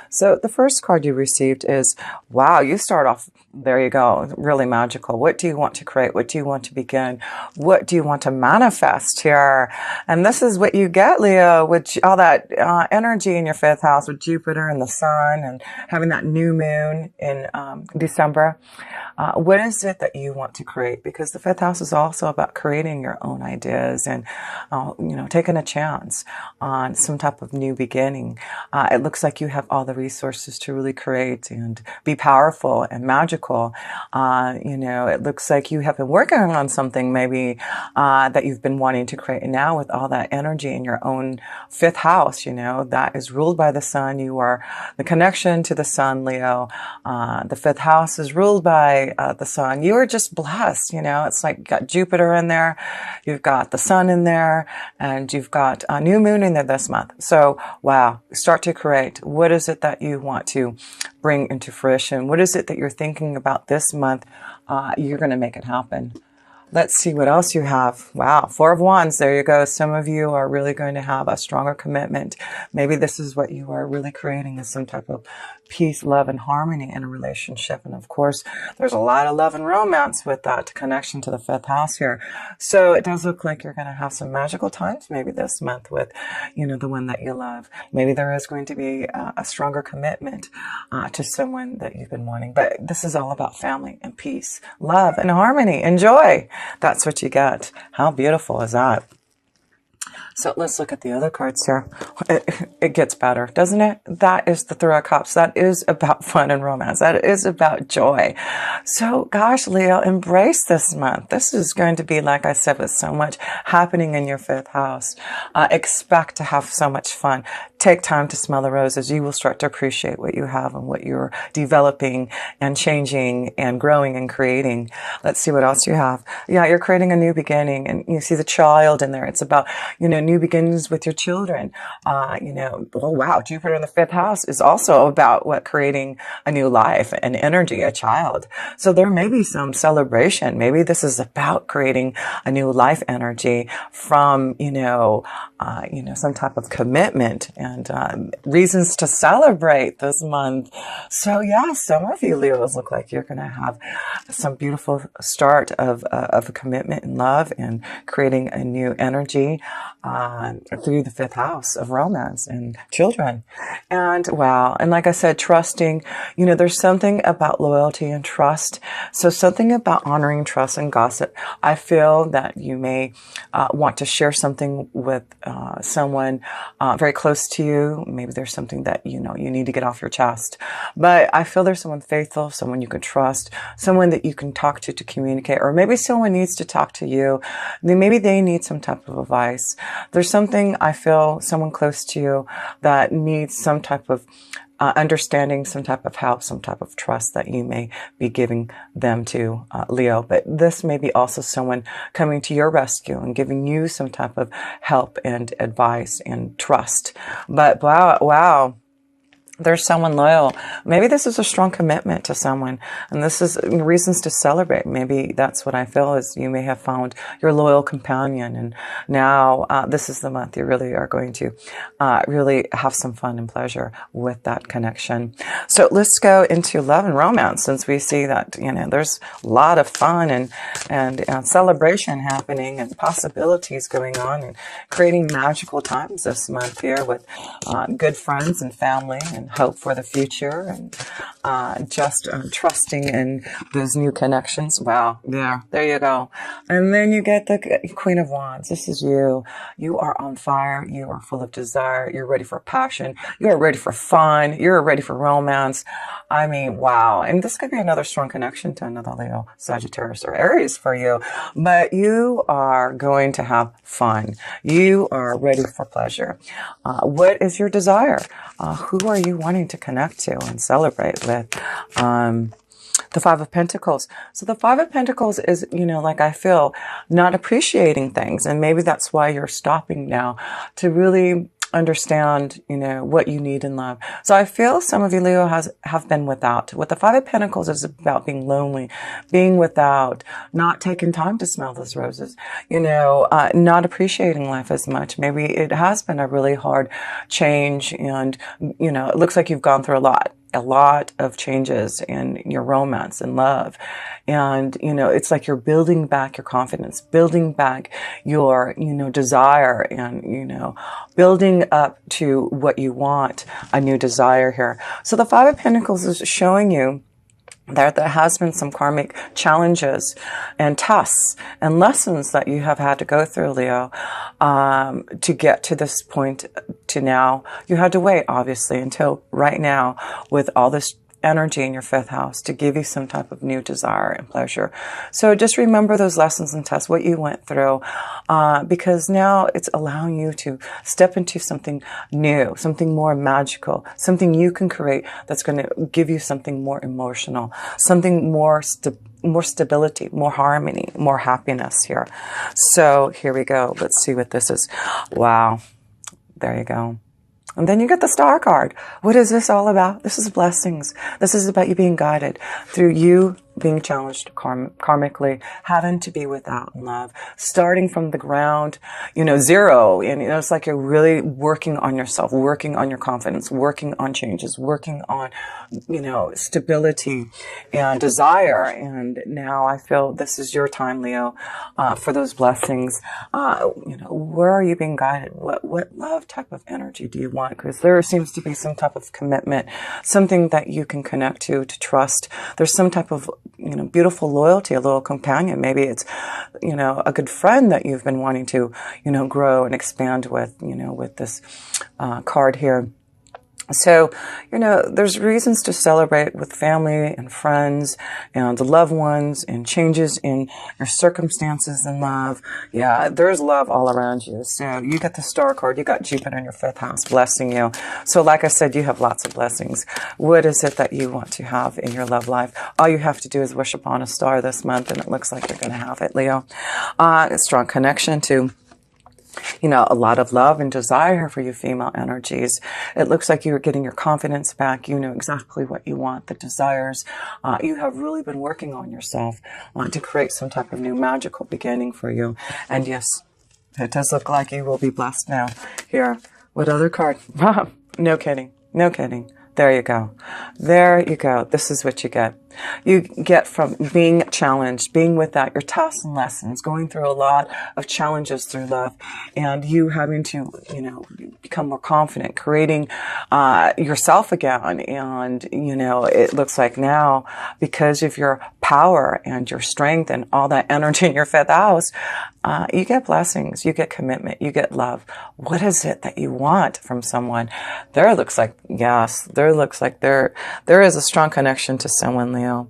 So the first card you received is, wow, you start off, there you go, really magical. What do you want to create? What do you want to begin? What do you want to manifest here? And this is what you get, Leo, with all that energy in your fifth house with Jupiter and the sun and having that new moon in December. What is it that you want to create? Because the fifth house is also about creating your own ideas and, taking a chance on some type of new beginning. It looks like you have all the resources to really create and be powerful and magical. It looks like you have been working on something maybe that you've been wanting to create. And now with all that energy in your own fifth house, that is ruled by the sun. You are the connection to the sun, Leo. The fifth house is ruled by the sun. You are just blessed. It's like you got Jupiter in there, you've got the sun in there, and you've got a new moon in there this month. So, wow, start to create. What is it that you want to bring into fruition? What is it that you're thinking about this month? You're going to make it happen. Let's see what else you have. Wow, Four of Wands. There you go. Some of you are really going to have a stronger commitment. Maybe this is what you are really creating, is some type of peace, love, and harmony in a relationship. And of course, there's a lot of love and romance with that connection to the fifth house here. So it does look like you're going to have some magical times maybe this month with, the one that you love. Maybe there is going to be a stronger commitment to someone that you've been wanting. But this is all about family and peace, love, and harmony and joy. That's what you get. How beautiful is that? So let's look at the other cards here. It gets better, doesn't it? That is the Three of Cups. That is about fun and romance. That is about joy. So gosh, Leo, embrace this month. This is going to be, like I said, with so much happening in your fifth house. Expect to have so much fun. Take time to smell the roses. You will start to appreciate what you have and what you're developing and changing and growing and creating. Let's see what else you have. Yeah, you're creating a new beginning, and you see the child in there. It's about, new beginnings with your children. Oh wow, Jupiter in the fifth house is also about creating a new life and energy, a child. So there may be some celebration. Maybe this is about creating a new life energy from, some type of commitment and reasons to celebrate this month. So yeah, some of you Leos look like you're going to have some beautiful start of a commitment and love and creating a new energy through the fifth house of romance and children. And wow. And like I said, trusting, there's something about loyalty and trust. So something about honoring trust and gossip. I feel that you may want to share something with someone very close to you. Maybe there's something that, you need to get off your chest. But I feel there's someone faithful, someone you can trust, someone that you can talk to communicate, or maybe someone needs to talk to you. Maybe they need some type of advice. There's something, I feel, someone close to you that needs some type of understanding, some type of help, some type of trust that you may be giving them to, Leo. But this may be also someone coming to your rescue and giving you some type of help and advice and trust. But wow. There's someone loyal. Maybe this is a strong commitment to someone, and this is reasons to celebrate. Maybe that's what I feel is you may have found your loyal companion, and now this is the month you really are going to really have some fun and pleasure with that connection. So let's go into love and romance, since we see that there's a lot of fun and celebration happening and possibilities going on and creating magical times this month here with good friends and family and hope for the future and just trusting in those new connections. Wow. Yeah, there you go. And then you get the Queen of Wands. This is you. You are on fire. You are full of desire. You're ready for passion. You are ready for fun. You're ready for romance. I mean, wow. And this could be another strong connection to another Leo, Sagittarius, or Aries for you. But you are going to have fun. You are ready for pleasure. What is your desire? Who are you wanting to connect to and celebrate with? The Five of Pentacles. So the Five of Pentacles is, like I feel, not appreciating things. And maybe that's why you're stopping now to really understand, what you need in love. So I feel some of you, Leo, have been without. With the Five of Pentacles, is about being lonely, being without, not taking time to smell those roses, not appreciating life as much. Maybe it has been a really hard change, and, it looks like you've gone through a lot of changes in your romance and love. And, it's like you're building back your confidence, building back your, desire, and, building up to what you want, a new desire here. So the Five of Pentacles is showing you that there has been some karmic challenges and tests and lessons that you have had to go through, Leo, to get to this point to now. You had to wait, obviously, until right now with all this energy in your fifth house to give you some type of new desire and pleasure. So just remember those lessons and tests, what you went through, because now it's allowing you to step into something new, something more magical, something you can create that's going to give you something more emotional, something more stability, more harmony, more happiness here. So here we go. Let's see what this is. Wow. There you go. And then you get the Star card. What is this all about? This is blessings. This is about you being guided through you being challenged karmically, having to be without love, starting from the ground, zero. And, it's like you're really working on yourself, working on your confidence, working on changes, working on, stability and desire. And now I feel this is your time, Leo, for those blessings. Where are you being guided? What love type of energy do you want? Because there seems to be some type of commitment, something that you can connect to trust. There's some type of, beautiful loyalty, a little companion. Maybe it's, a good friend that you've been wanting to, grow and expand with, with this card here. So, there's reasons to celebrate with family and friends and loved ones and changes in your circumstances in love. Yeah, there's love all around you. So you got the Star card. You got Jupiter in your fifth house blessing you. So like I said, you have lots of blessings. What is it that you want to have in your love life? All you have to do is wish upon a star this month, and it looks like you're going to have it, Leo. A strong connection to a lot of love and desire for you female energies. It looks like you're getting your confidence back. You know exactly what you want, the desires. You have really been working on yourself to create some type of new magical beginning for you. And yes, it does look like you will be blessed now. Here, what other card? No kidding. No kidding. There you go. There you go. This is what you get. You get from being challenged, being without your tests and lessons, going through a lot of challenges through love, and you having to, become more confident, creating yourself again. And, it looks like now, because of your power and your strength and all that energy in your fifth house, you get blessings, you get commitment, you get love. What is it that you want from someone? There looks like there is a strong connection to someone, Leo,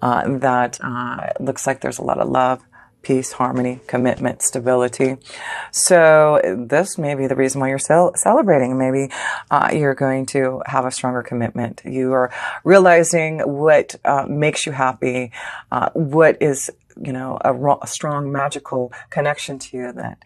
that looks like there's a lot of love, peace, harmony, commitment, stability. So this may be the reason why you're celebrating. Maybe you're going to have a stronger commitment. You are realizing what makes you happy, what is a strong magical connection to you that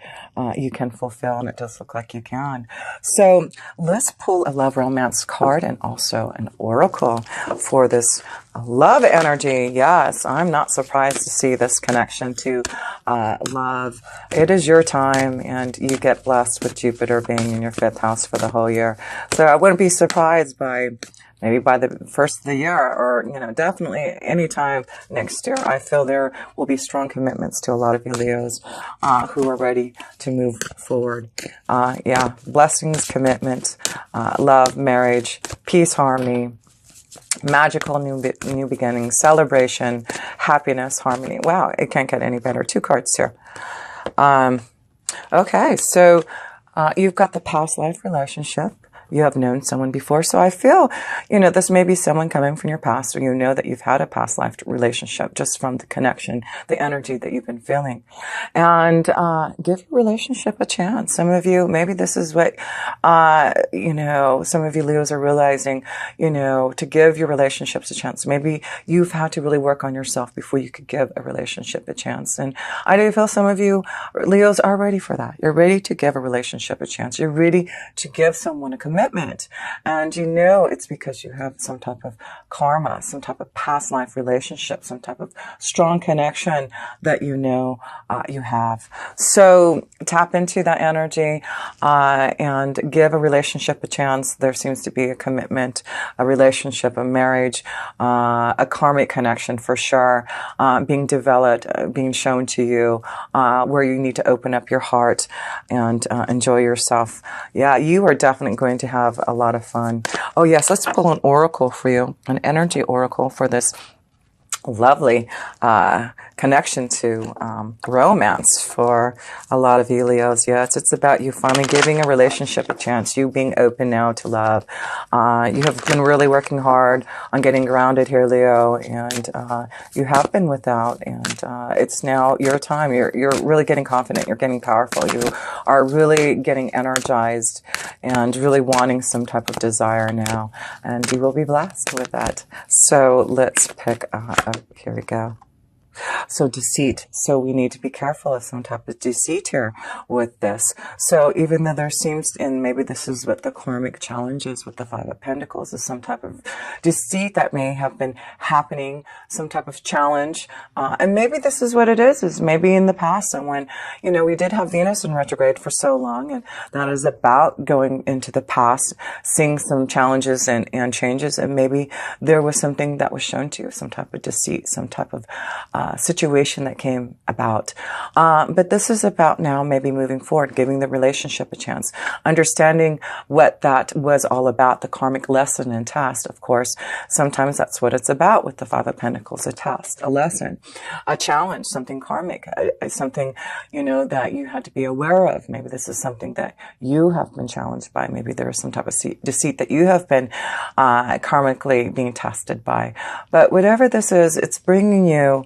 you can fulfill, and it does look like you can. So let's pull a love romance card and also an oracle for this love energy. Yes, I'm not surprised to see this connection to love. It is your time, and you get blessed with Jupiter being in your fifth house for the whole year. So I wouldn't be surprised maybe by the first of the year, or, definitely anytime next year. I feel there will be strong commitments to a lot of you Leos who are ready to move forward. Blessings, commitments, love, marriage, peace, harmony, magical new beginnings, celebration, happiness, harmony. Wow, it can't get any better. 2 cards here. Okay, so you've got the past life relationship. you have known someone before. So I feel, this may be someone coming from your past, or that you've had a past life relationship just from the connection, the energy that you've been feeling. And give your relationship a chance. Some of you, maybe this is what, some of you Leos are realizing, to give your relationships a chance. Maybe you've had to really work on yourself before you could give a relationship a chance. And I do feel some of you Leos are ready for that. You're ready to give a relationship a chance. You're ready to give someone a commitment. And it's because you have some type of karma, some type of past life relationship, some type of strong connection that you have. So tap into that energy and give a relationship a chance. There seems to be a commitment, a relationship, a marriage, a karmic connection for sure, being developed, being shown to you, where you need to open up your heart and enjoy yourself. Yeah, you are definitely going to have a lot of fun. Oh yes, let's pull an oracle for you, an energy oracle for this lovely connection to romance for a lot of you Leos. Yes, it's about you finally giving a relationship a chance, you being open now to love. You have been really working hard on getting grounded here, Leo, and you have been without, and it's now your time. You're really getting confident. You're getting powerful. You are really getting energized and really wanting some type of desire now, and you will be blessed with that. So let's pick here we go. So deceit. So we need to be careful of some type of deceit here with this. So even though there seems, and maybe this is what the karmic challenge is with the Five of Pentacles, is some type of deceit that may have been happening, some type of challenge. And maybe this is what it is maybe in the past, and when, we did have Venus in retrograde for so long, and that is about going into the past, seeing some challenges and changes, and maybe there was something that was shown to you, some type of deceit, some type of situation that came about. But this is about now maybe moving forward, giving the relationship a chance, understanding what that was all about, the karmic lesson and test. Of course, sometimes that's what it's about with the Five of Pentacles, a test, a lesson, a challenge, something karmic, something, that you had to be aware of. Maybe this is something that you have been challenged by. Maybe there is some type of deceit that you have been karmically being tested by. But whatever this is, it's bringing you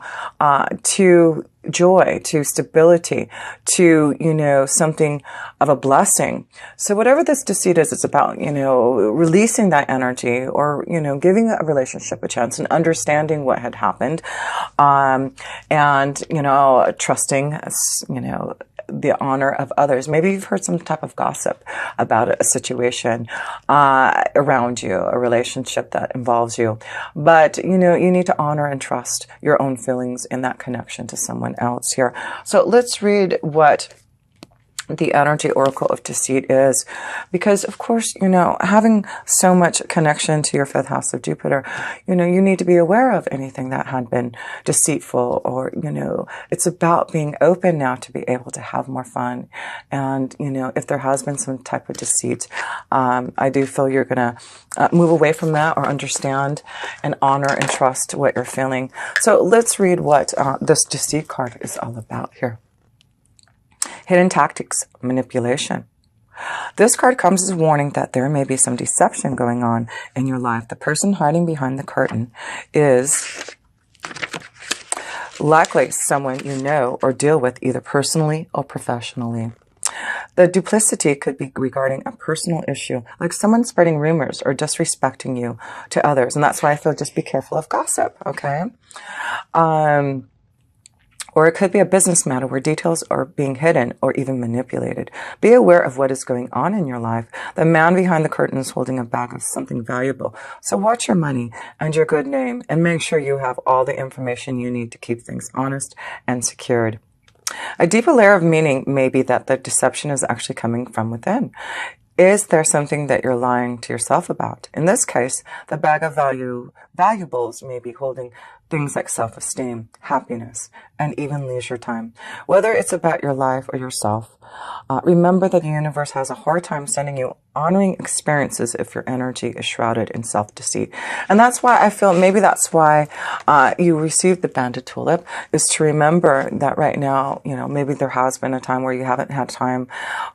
to joy, to stability, to, something of a blessing. So whatever this deceit is, it's about, releasing that energy, or, giving a relationship a chance and understanding what had happened. And, trusting, the honor of others. Maybe you've heard some type of gossip about a situation around you, a relationship that involves you. But, you need to honor and trust your own feelings in that connection to someone else here. So let's read what the energy oracle of deceit is, because of course, having so much connection to your fifth house of Jupiter, you need to be aware of anything that had been deceitful, or, it's about being open now to be able to have more fun. And, if there has been some type of deceit, I do feel you're going to move away from that, or understand and honor and trust what you're feeling. So let's read what this deceit card is all about here. Hidden tactics, manipulation. This card comes as a warning that there may be some deception going on in your life. The person hiding behind the curtain is likely someone you know or deal with, either personally or professionally. The duplicity could be regarding a personal issue, like someone spreading rumors or disrespecting you to others. And that's why I feel just be careful of gossip, okay? Or it could be a business matter where details are being hidden or even manipulated. Be aware of what is going on in your life. The man behind the curtain is holding a bag of something valuable. So watch your money and your good name, and make sure you have all the information you need to keep things honest and secured. A deeper layer of meaning may be that the deception is actually coming from within. Is there something that you're lying to yourself about? In this case, the bag of valuables may be holding things like self-esteem, happiness, and even leisure time. Whether it's about your life or yourself, remember that the universe has a hard time sending you honoring experiences if your energy is shrouded in self-deceit. And that's why I feel maybe that's why you received the banded tulip, is to remember that right now, you know, maybe there has been a time where you haven't had time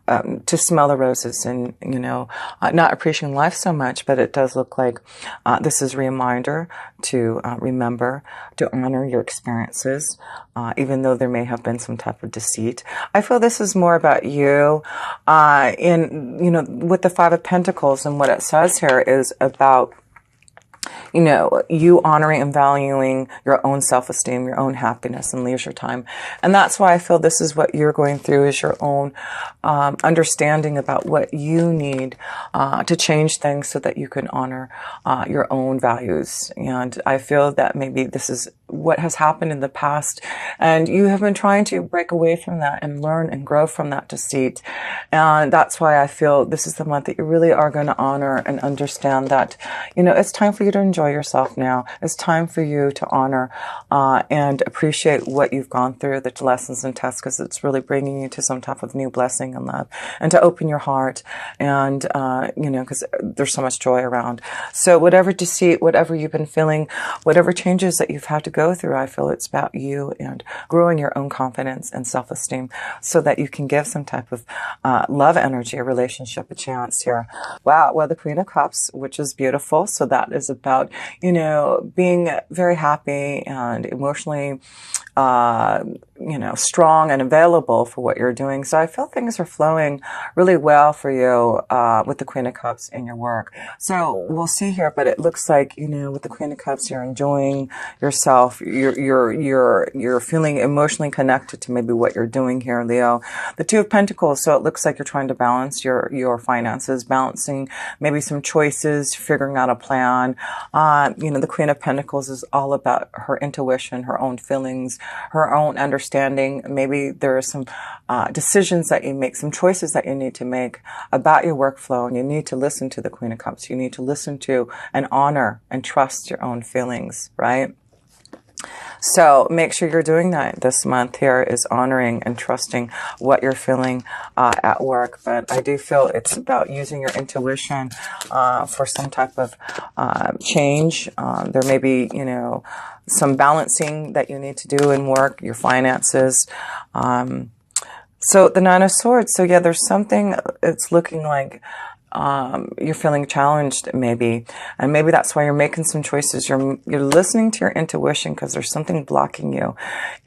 to smell the roses and, you know, not appreciating life so much, but it does look like this is a reminder to remember to honor your experiences, even though there may have been some type of deceit. I feel this is more about you, you know, with the Five of Pentacles, and what it says here is about, you know, you honoring and valuing your own self-esteem, your own happiness and leisure time. And that's why I feel this is what you're going through, is your own understanding about what you need to change things so that you can honor your own values. And I feel that maybe this is what has happened in the past, and you have been trying to break away from that and learn and grow from that deceit. And that's why I feel this is the month that you really are going to honor and understand that, you know, it's time for you to enjoy yourself now. It's time for you to honor and appreciate what you've gone through, the lessons and tests, because it's really bringing you to some type of new blessing and love, and to open your heart, and you know, because there's so much joy around. So whatever deceit, whatever you've been feeling, whatever changes that you've had to go through, I feel it's about you and growing your own confidence and self-esteem so that you can give some type of love energy, a relationship, a chance here. Wow. Well, the Queen of Cups, which is beautiful. So that is about, you know, being very happy and emotionally, you know, strong and available for what you're doing. So I feel things are flowing really well for you with the Queen of Cups in your work. So we'll see here, but it looks like, you know, with the Queen of Cups, you're enjoying yourself. You're feeling emotionally connected to maybe what you're doing here, Leo. The Two of Pentacles. So it looks like you're trying to balance your finances, balancing maybe some choices, figuring out a plan. You know, the Queen of Pentacles is all about her intuition, her own feelings, her own understanding. Maybe there are some decisions that you make, some choices that you need to make about your workflow, and you need to listen to the Queen of Cups. You need to listen to and honor and trust your own feelings, right? So make sure you're doing that this month here, is honoring and trusting what you're feeling at work. But I do feel it's about using your intuition for some type of change. There may be, you know, some balancing that you need to do in work, your finances. So the Nine of Swords. So yeah, there's something, it's looking like you're feeling challenged maybe, and maybe that's why you're making some choices. You're listening to your intuition because there's something blocking you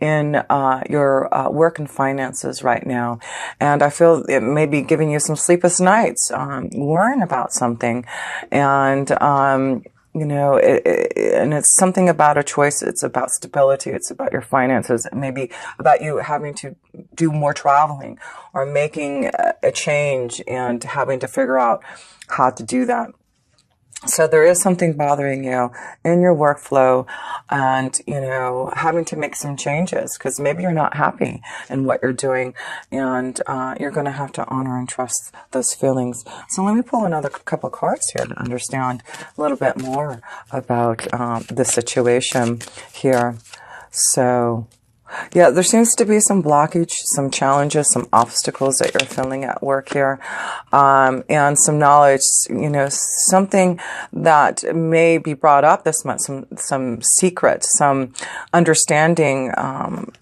in your work and finances right now. And I feel it may be giving you some sleepless nights, worrying about something, and you know, and it's something about a choice. It's about stability. It's about your finances. Maybe about you having to do more traveling or making a change and having to figure out how to do that. So there is something bothering you in your workflow, and, you know, having to make some changes because maybe you're not happy in what you're doing, and you're going to have to honor and trust those feelings. So let me pull another couple cards here to understand a little bit more about the situation here. So yeah, there seems to be some blockage, some challenges, some obstacles that you're feeling at work here, and some knowledge, you know, something that may be brought up this month, some secret, some understanding,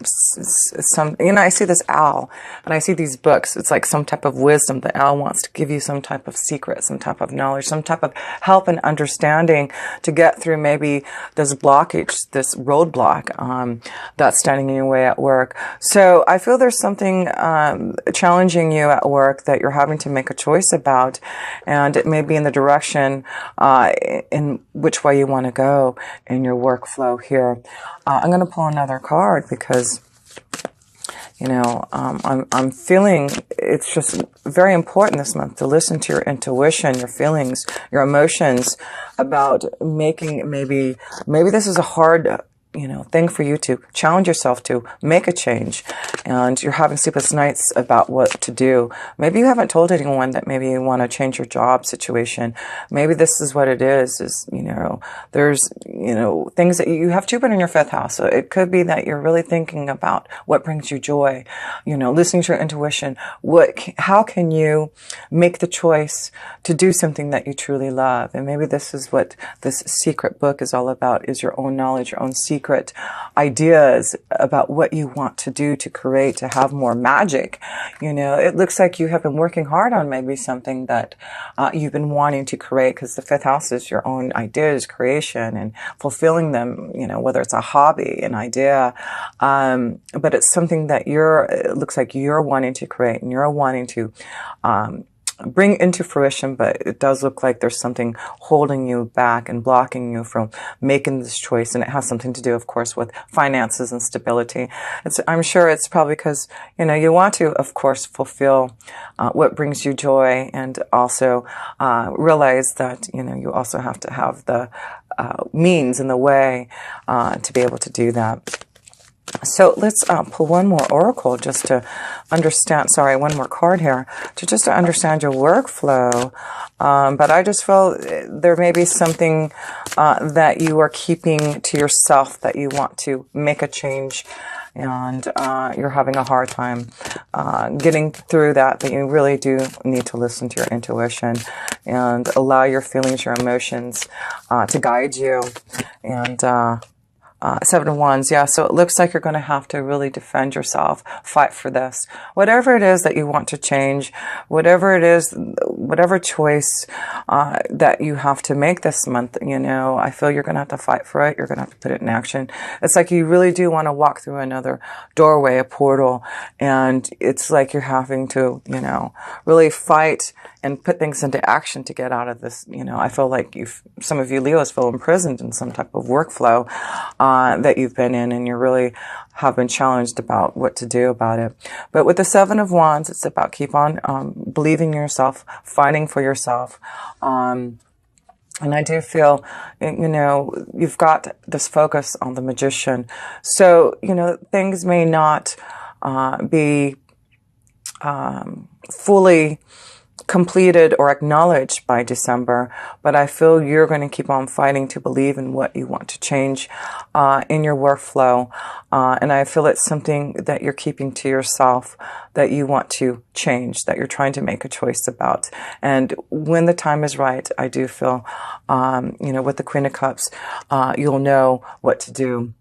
some, you know, I see this owl and I see these books. It's like some type of wisdom. The owl wants to give you some type of secret, some type of knowledge, some type of help and understanding to get through maybe this blockage, this roadblock that's standing in your way at work. So I feel there's something challenging you at work that you're having to make a choice about, and it may be in the direction in which way you want to go in your workflow here. I'm going to pull another card because, you know, I'm feeling it's just very important this month to listen to your intuition, your feelings, your emotions about making maybe this is a hard thing for you to challenge yourself to make a change. And you're having sleepless nights about what to do. Maybe you haven't told anyone that maybe you want to change your job situation. Maybe this is what it is, there's, things that you have Jupiter in your 5th house. So it could be that you're really thinking about what brings you joy, listening to your intuition. How can you make the choice to do something that you truly love? And maybe this is what this secret book is all about, is your own knowledge, your own secret ideas about what you want to do, to create, to have more magic. It looks like you have been working hard on maybe something that you've been wanting to create, because the 5th house is your own ideas, creation, and fulfilling them, whether it's a hobby, an idea, but it's something that it looks like you're wanting to create and you're wanting to bring into fruition, but it does look like there's something holding you back and blocking you from making this choice. And it has something to do, of course, with finances and stability. I'm sure it's probably because, you want to, of course, fulfill what brings you joy, and also realize that, you also have to have the means and the way to be able to do that. So let's pull one more oracle just to understand, one more card here, to understand your workflow. But I just feel there may be something that you are keeping to yourself, that you want to make a change, and you're having a hard time getting through that you really do need to listen to your intuition and allow your feelings, your emotions to guide you. And 7 of Wands, yeah. So it looks like you're going to have to really defend yourself, fight for this. Whatever it is that you want to change, whatever it is, whatever choice that you have to make this month, I feel you're going to have to fight for it. You're going to have to put it in action. It's like you really do want to walk through another doorway, a portal, and it's like you're having to, really fight and put things into action to get out of this. I feel like some of you Leos feel imprisoned in some type of workflow that you've been in, and you really have been challenged about what to do about it. But with the 7 of Wands, it's about keep on believing in yourself, fighting for yourself. And I do feel, you've got this focus on the Magician. So, things may not be fully completed or acknowledged by December, but I feel you're going to keep on fighting to believe in what you want to change in your workflow. And I feel it's something that you're keeping to yourself, that you want to change, that you're trying to make a choice about. And when the time is right, I do feel, with the Queen of Cups, you'll know what to do.